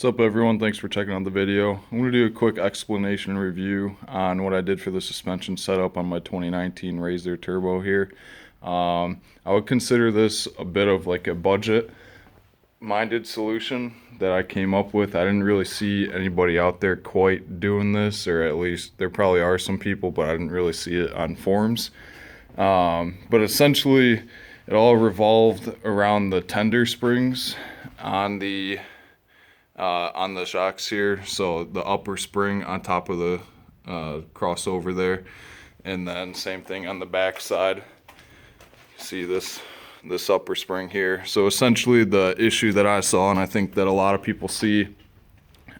What's up everyone, thanks for checking out the video. I'm going to do a quick explanation and review on what I did for the suspension setup on my 2019 RZR Turbo here. I would consider this a bit of like a budget minded solution that I came up with. I didn't really see anybody out there quite doing this, or at least there probably are some people, but I didn't really see it on forums. But essentially it all revolved around the tender springs on the shocks here. So the upper spring on top of the crossover there, and then same thing on the back side. See this upper spring here. So essentially the issue that I saw, and I think that a lot of people see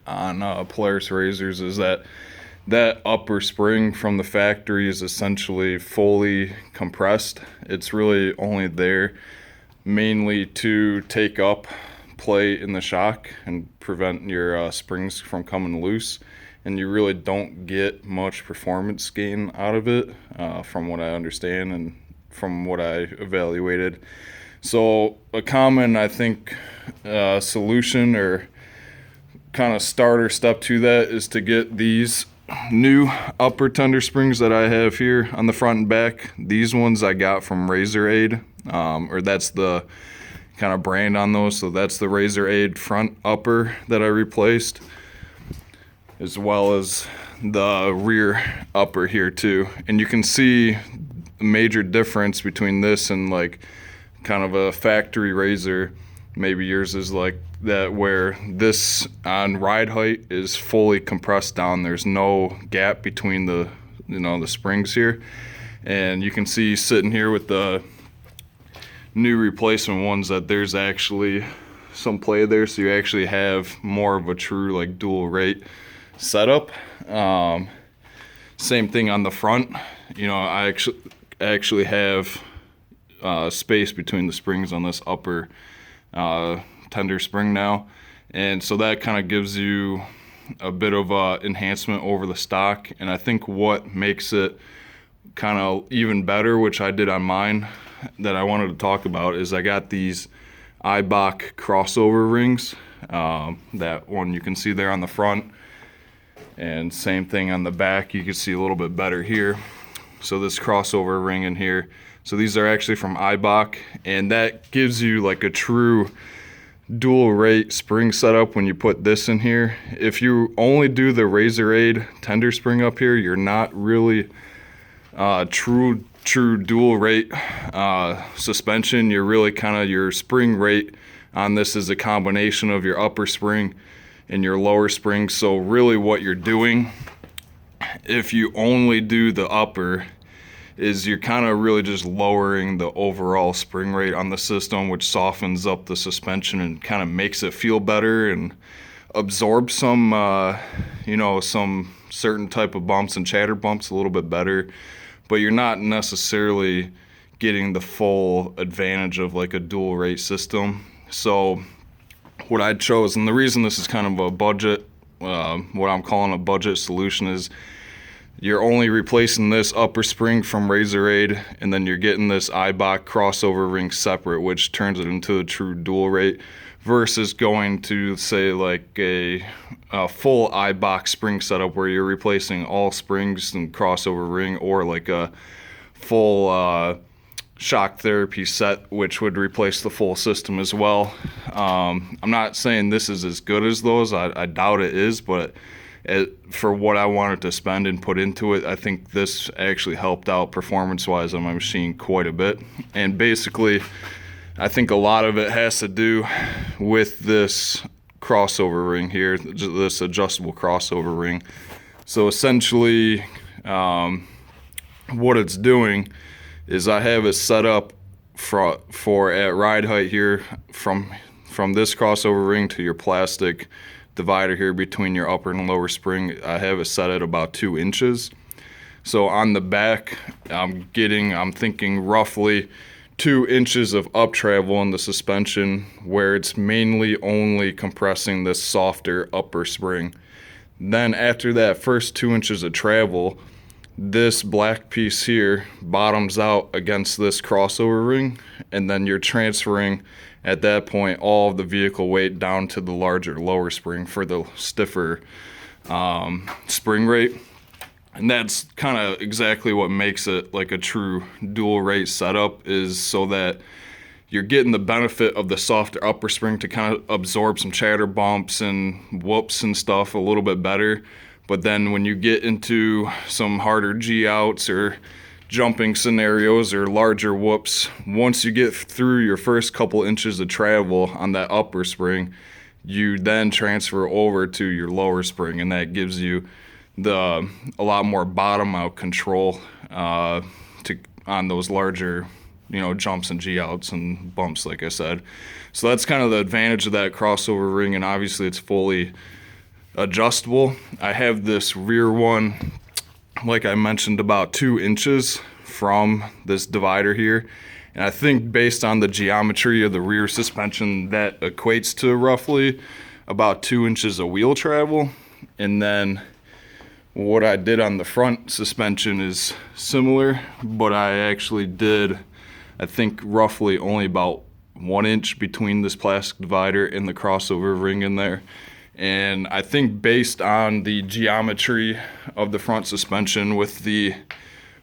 on Polaris RZRs, is that upper spring from the factory is essentially fully compressed. It's really only there mainly to take up play in the shock and prevent your springs from coming loose, and you really don't get much performance gain out of it, from what I understand and from what I evaluated. So a common, I think, solution or kind of starter step to that is to get these new upper tender springs that I have here on the front and back. These ones I got from RZR AID, or that's the kind of brand on those. So that's the RZR AID front upper that I replaced, as well as the rear upper here too. And you can see a major difference between this and like kind of a factory RZR. Maybe yours is like that, where this on ride height is fully compressed down. There's no gap between the springs here. And you can see sitting here with the new replacement ones that there's actually some play there, so you actually have more of a true like dual rate setup. Same thing on the front. I actually have space between the springs on this upper tender spring now, and so that kind of gives you a bit of enhancement over the stock. And I think what makes it kind of even better, which I did on mine, that I wanted to talk about, is I got these EIBACH crossover rings. That one you can see there on the front, and same thing on the back. You can see a little bit better here. So this crossover ring in here, so these are actually from EIBACH, and that gives you like a true dual rate spring setup when you put this in here. If you only do the RZR AID tender spring up here, you're not really true dual rate suspension. You're really kind of, your spring rate on this is a combination of your upper spring and your lower spring. So really what you're doing, if you only do the upper, is you're kind of really just lowering the overall spring rate on the system, which softens up the suspension and kind of makes it feel better and absorb some some certain type of bumps and chatter bumps a little bit better. But you're not necessarily getting the full advantage of like a dual rate system. So what I chose, and the reason this is kind of a budget, what I'm calling a budget solution, is you're only replacing this upper spring from RZR AID, and then you're getting this EIBACH crossover ring separate, which turns it into a true dual rate, versus going to say like a full EIBACH spring setup where you're replacing all springs and crossover ring, or like a full shock therapy set, which would replace the full system as well. I'm not saying this is as good as those. I doubt it is, but for what I wanted to spend and put into it, I think this actually helped out performance-wise on my machine quite a bit. And basically, I think a lot of it has to do with this crossover ring here, this adjustable crossover ring. So essentially, what it's doing is I have it set up for at ride height here, from this crossover ring to your plastic divider here between your upper and lower spring. I have it set at about 2 inches. So on the back, I'm thinking roughly 2 inches of up travel in the suspension, where it's mainly only compressing this softer upper spring. Then after that first 2 inches of travel, this black piece here bottoms out against this crossover ring, and then you're transferring At that point, all of the vehicle weight down to the larger lower spring for the stiffer spring rate. And that's kind of exactly what makes it like a true dual rate setup, is so that you're getting the benefit of the softer upper spring to kind of absorb some chatter bumps and whoops and stuff a little bit better. But then when you get into some harder G outs or jumping scenarios or larger whoops, once you get through your first couple inches of travel on that upper spring, you then transfer over to your lower spring, and that gives you a lot more bottom out control on those larger, jumps and G outs and bumps, like I said. So that's kind of the advantage of that crossover ring, and obviously it's fully adjustable. I have this rear one, like I mentioned, about 2 inches from this divider here. And I think based on the geometry of the rear suspension, that equates to roughly about 2 inches of wheel travel. And then what I did on the front suspension is similar, but I actually did, I think, roughly only about 1 inch between this plastic divider and the crossover ring in there. And I think based on the geometry of the front suspension with the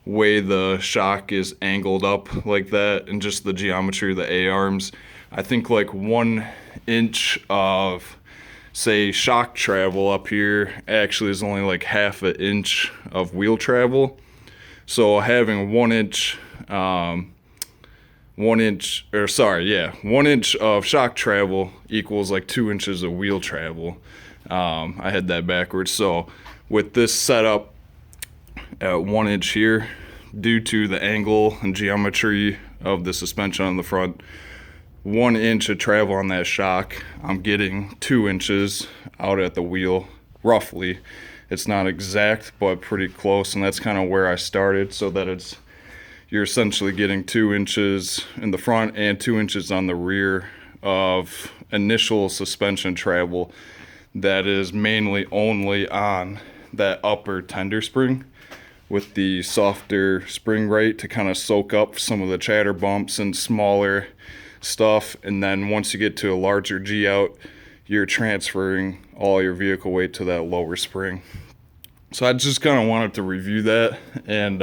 way the shock is angled up like that and just the geometry of the A-arms, I think like 1 inch of, say, shock travel up here actually is only like half an inch of wheel travel. So having 1 inch, 1 inch of shock travel equals like 2 inches of wheel travel. I had that backwards. So with this setup at 1 inch here, due to the angle and geometry of the suspension on the front, 1 inch of travel on that shock, I'm getting 2 inches out at the wheel, roughly. It's not exact, but pretty close, and that's kind of where I started, so that you're essentially getting 2 inches in the front and 2 inches on the rear of initial suspension travel that is mainly only on that upper tender spring, with the softer spring rate to kind of soak up some of the chatter bumps and smaller stuff. And then once you get to a larger G out, you're transferring all your vehicle weight to that lower spring. So I just kind of wanted to review that and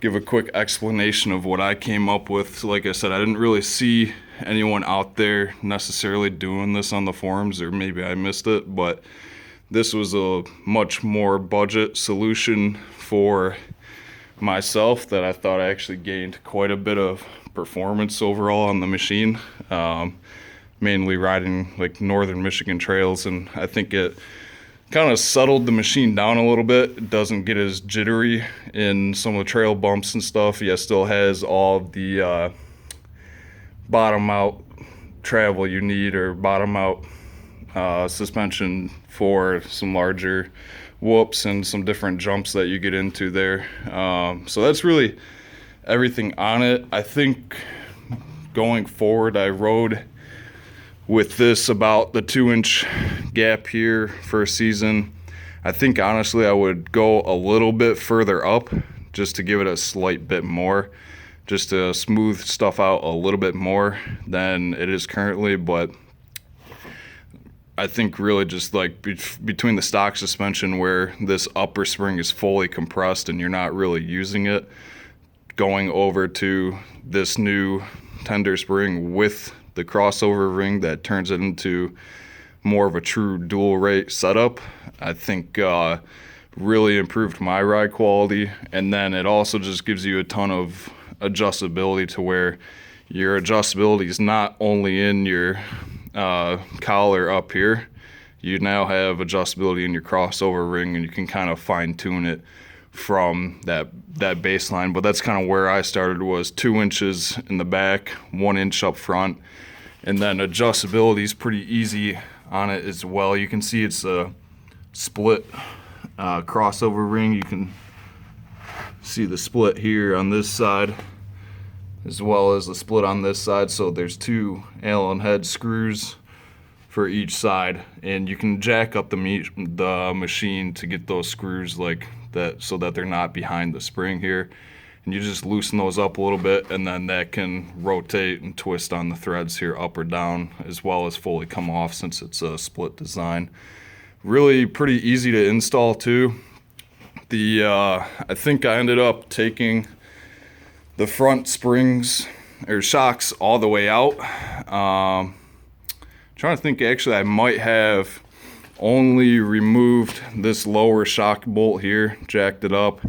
give a quick explanation of what I came up with. Like I said, I didn't really see anyone out there necessarily doing this on the forums, or maybe I missed it, but this was a much more budget solution for myself that I thought I actually gained quite a bit of performance overall on the machine, mainly riding like northern Michigan trails, and I think it kind of settled the machine down a little bit. It doesn't get as jittery in some of the trail bumps and stuff. Yeah, still has all of the bottom out travel you need, or bottom out suspension for some larger whoops and some different jumps that you get into there. So that's really everything on it. I think going forward, I rode with this about the 2 inch gap here for a season. I think honestly I would go a little bit further up just to give it a slight bit more, just to smooth stuff out a little bit more than it is currently. But I think really just like between the stock suspension, where this upper spring is fully compressed and you're not really using it, going over to this new tender spring with the crossover ring that turns it into more of a true dual rate setup, I think really improved my ride quality. And then it also just gives you a ton of adjustability, to where your adjustability is not only in your collar up here, you now have adjustability in your crossover ring, and you can kind of fine tune it from that baseline. But that's kind of where I started, was 2 inches in the back, 1 inch up front, and then adjustability is pretty easy on it as well. You can see it's a split crossover ring. You can see the split here on this side as well as the split on this side. So there's 2 Allen head screws for each side, and you can jack up the machine to get those screws like that so that they're not behind the spring here. and you just loosen those up a little bit, and then that can rotate and twist on the threads here up or down, as well as fully come off since it's a split design. Really pretty easy to install too. I think I ended up taking the front springs or shocks all the way out. Trying to think, actually I might have only removed this lower shock bolt here, jacked it up,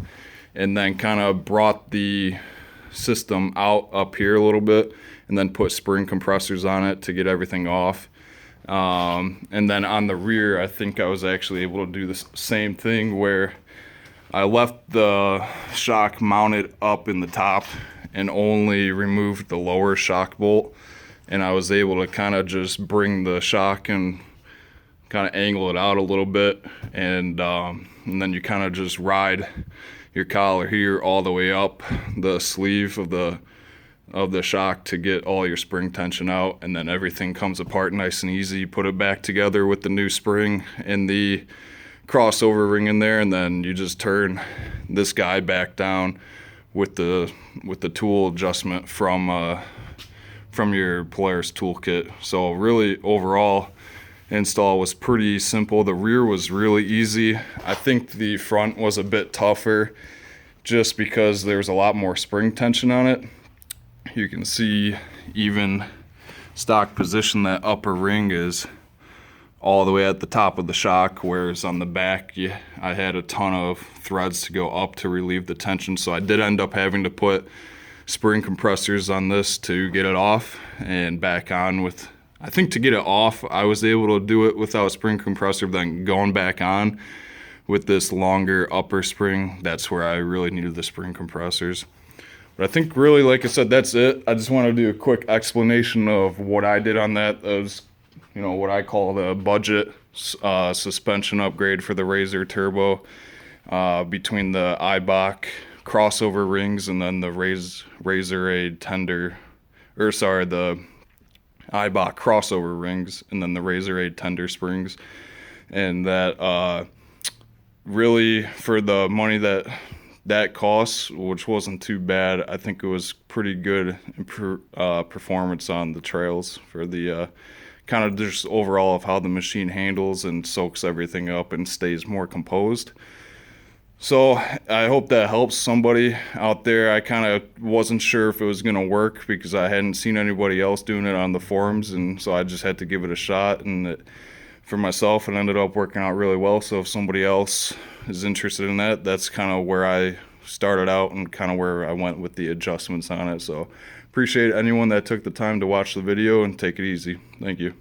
and then kind of brought the system out up here a little bit, and then put spring compressors on it to get everything off. And then on the rear, I think I was actually able to do the same thing where I left the shock mounted up in the top and only removed the lower shock bolt, and I was able to kind of just bring the shock and kind of angle it out a little bit, and then you kind of just ride your collar here all the way up the sleeve of the shock to get all your spring tension out, and then everything comes apart nice and easy. You put it back together with the new spring and the crossover ring in there, and then you just turn this guy back down with the tool adjustment from your Polaris toolkit. So really overall install was pretty simple. The rear was really easy. I think the front was a bit tougher just because there's a lot more spring tension on it. You can see even stock position, that upper ring is all the way at the top of the shock, whereas on the back I had a ton of threads to go up to relieve the tension. So I did end up having to put spring compressors on this to get it off and back on with, I think to get it off I was able to do it without a spring compressor, but then going back on with this longer upper spring, that's where I really needed the spring compressors. But I think really, like I said, that's it. I just want to do a quick explanation of what I did on that. That was, you know, what I call the budget suspension upgrade for the RZR Turbo, between the EIBACH crossover rings and then the RZR AID tender, or sorry, the EIBACH crossover rings and then the RZR AID tender springs. And that really, for the money that costs, which wasn't too bad, I think it was pretty good performance on the trails for the kind of just overall of how the machine handles and soaks everything up and stays more composed. So I hope that helps somebody out there. I kind of wasn't sure if it was going to work because I hadn't seen anybody else doing it on the forums, and so I just had to give it a shot, and for myself it ended up working out really well. So if somebody else is interested in that, that's kind of where I started out and kind of where I went with the adjustments on it. So appreciate anyone that took the time to watch the video, and take it easy. Thank you.